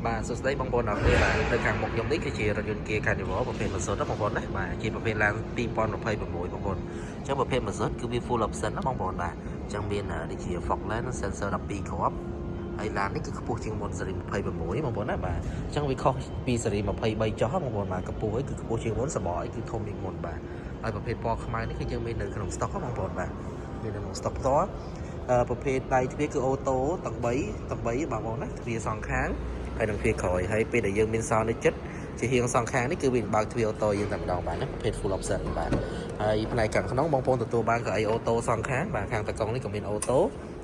បាទសួស្តីបងប្អូនអរគុណបាទនៅខាងមុខខ្ញុំនេះគឺជារថយន្ត Kia Carnival ប្រភេទ Mazda ណាបងប្អូនណាបាទជាប្រភេទឡាន2026បងប្អូនអញ្ចឹងប្រភេទ Mazda គឺវា full option ណាបងប្អូនបាទអញ្ចឹងមានដូចជា fog lamp sensor 12គ្រាប់ហើយឡាននេះគឺខ្ពស់ជាងមុនស៊េរី26បងប្អូនណាបាទអញ្ចឹងវាខុសពីស៊េរី23ចុះបងប្អូនបាទកម្ពស់គឺខ្ពស់ជាងមុនសបអីគឺធំជាងមុនបាទហើយប្រភេទពណ៌ខ្មៅនេះគឺយើងមាននៅក្នុង stock បងប្អូនបាទមាននៅក្នុង stock ផ្ទាល់ប្រភេទដៃទ្វារគឺអូតូទាំង3បងប្អូនណាទ្វារសងខាងហើយនឹងទ្វារក្រោយហើយពេលដែលយើងមានសោនៅចិត្តជាហៀងសងខាងនេះគឺវាបើកទ្វារអូតូយើងតែម្ដងបាទណាប្រភេទ full option បាទហើយផ្នែកខាងក្នុងបងប្អូនទទួលបានកៅអីអូតូសងខាងបាទខាងតកង់នេះក៏មានអូតូ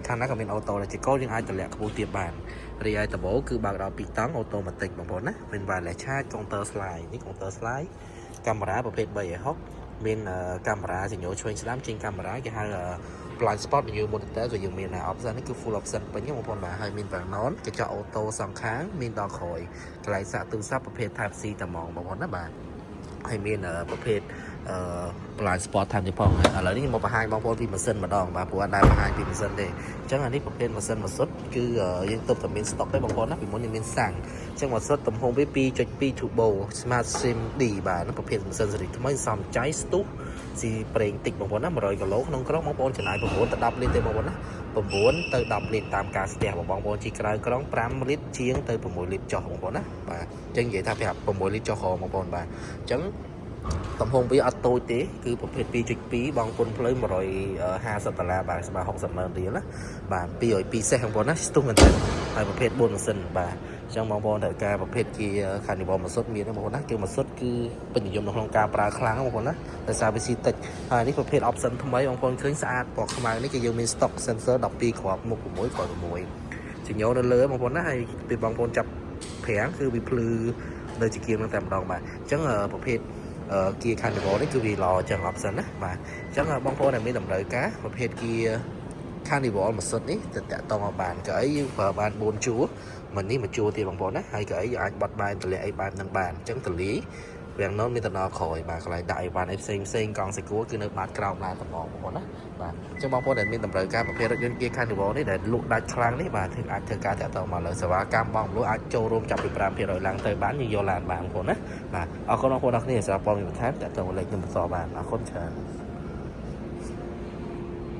ខាងណាក៏មានអូតូដែរជាកូនយើងអាចតម្លាក់ខ្ពស់ទៀតបានរីឯតបោគឺបើកដល់2តង់អូតូម៉ាទិកបងប្អូនណាមាន wireless charge counter slide នេះ counter slide កាមេរ៉ាប្រភេទ360មានកាមេរ៉ាសញ្ញោឆ្វេងស្ដាំជាងកាមេរ៉ាគេហៅblind spot video monitor ក៏យើងមានដែរ option នេះគឺ full option ពេញបងប្អូនបាទហើយមានប្រណនកញ្ចក់អូតូសងខាងមានដល់ក្រោយកន្លែងសាកទូរស័ព្ទប្រភេទ Type C តែហ្មងបងប្អូនណាបាទហើយមានប្រភេទblind spot ថែមទៀតផងឥឡូវនេះមកបង្ហាញបងប្អូនពីម៉ាស៊ីនម្ដងបាទព្រោះអត់ដែលបង្ហាញពីម៉ាស៊ីនទេអញ្ចឹងអានេះប្រភេទម៉ាស៊ីនម៉ាស៊ុតគឺយើងទុកតែមាន stock ទេបងប្អូនណាពីមុនយើងមានសាំងអញ្ចឹងម៉ាស៊ុតទំហំវា 2.2 turbo smart sim D បាទប្រភេទម៉ាស៊ីនស៊េរីថ្មីសំចៃស្ទុះស៊ីប្រេងតិចបងប្អូនណា100គីឡូក្នុងក្រុងបងប្អូនចំណាយ9ទៅ10លីត្រទេបងប្អូនណា9ទៅ10លីត្រតាមការស្ទះបងប្អូនជីក្រៅក្រុង5លីត្រជាងទៅ6លីត្រចុះបងប្អូនណាបាទអញ្ចឹងនិយាយថាប្រាប់6លីត្រចុះក្របងប្អូនបាទអញ្ចឹងទំហំវាអត់តូចទេគឺប្រភេទ 2.2 បងពុនផ្លូវ$150បាទស្មើ60,000រៀលណាបាទ202សេះបងប្អូនណាស្ទុះមែនតើហើយប្រភេទ4ម៉ាស៊ីនបាទអញ្ចឹងបងប្អូនត្រូវការប្រភេទជា Carnival ម៉ាស៊ុតមានបងប្អូនណាគឺម៉ាស៊ុតគឺពេញនិយមនៅក្នុងការប្រើខ្លាំងបងប្អូនណាដោយសារវាស៊ីតិចហើយនេះប្រភេទ option ថ្មីបងប្អូនឃើញស្អាតពណ៌ខ្មៅនេះគឺយើងមាន stock sensor 12គ្រាប់មុខ6ក្រោយ6សញ្ញោនៅលើបងប្អូនណាហើយពេលបងប្អូនចាប់ប្រាំងគឺវាភ្លឺនៅជាគៀងនឹងតែម្ដងបាទអញ្ចឹងប្រភេទKia Carnival នេះគឺវាល្អចឹង option ណាបាទអញ្ចឹងបងប្អូនដែលមានតម្រូវការប្រភេទ Kia Carnival ម៉ាស៊ីននេះទៅតាក់ទងឲ្យបានកៅអីយើងប្រើបាន4ជួរមិននេះមួយជួរទៀតបងប្អូនណាហើយកៅអីយើងអាចបត់បែនតម្លាក់អីបែបហ្នឹងបានអញ្ចឹងទលីវាំងណូនមានតំណក្រោយបាទកន្លែងដាក់អីវ៉ាន់អីផ្សេងកង់សេគួរគឺនៅបាតក្រោមឡានតំណបងប្អូនណាបាទអញ្ចឹងបងប្អូនដែលមានតម្រូវការប្រភេទរថយន្ត Kia Carnival នេះដែលលក់ដាច់ខ្លាំងនេះបាទអាចធ្វើការតាក់ទងមកលើសេវាកម្មបងប្អូនអាចចូលរួមចាប់ពី5%ឡើងទៅបានយើងយកឡានបានបងប្អូនណាបាទអរគុណបងប្អូនអរគ្នាសម្រាប់ព័ត៌មានបន្ថែមតាក់ទងលេខខ្ញុំបន្តបានអរគុណច្រើន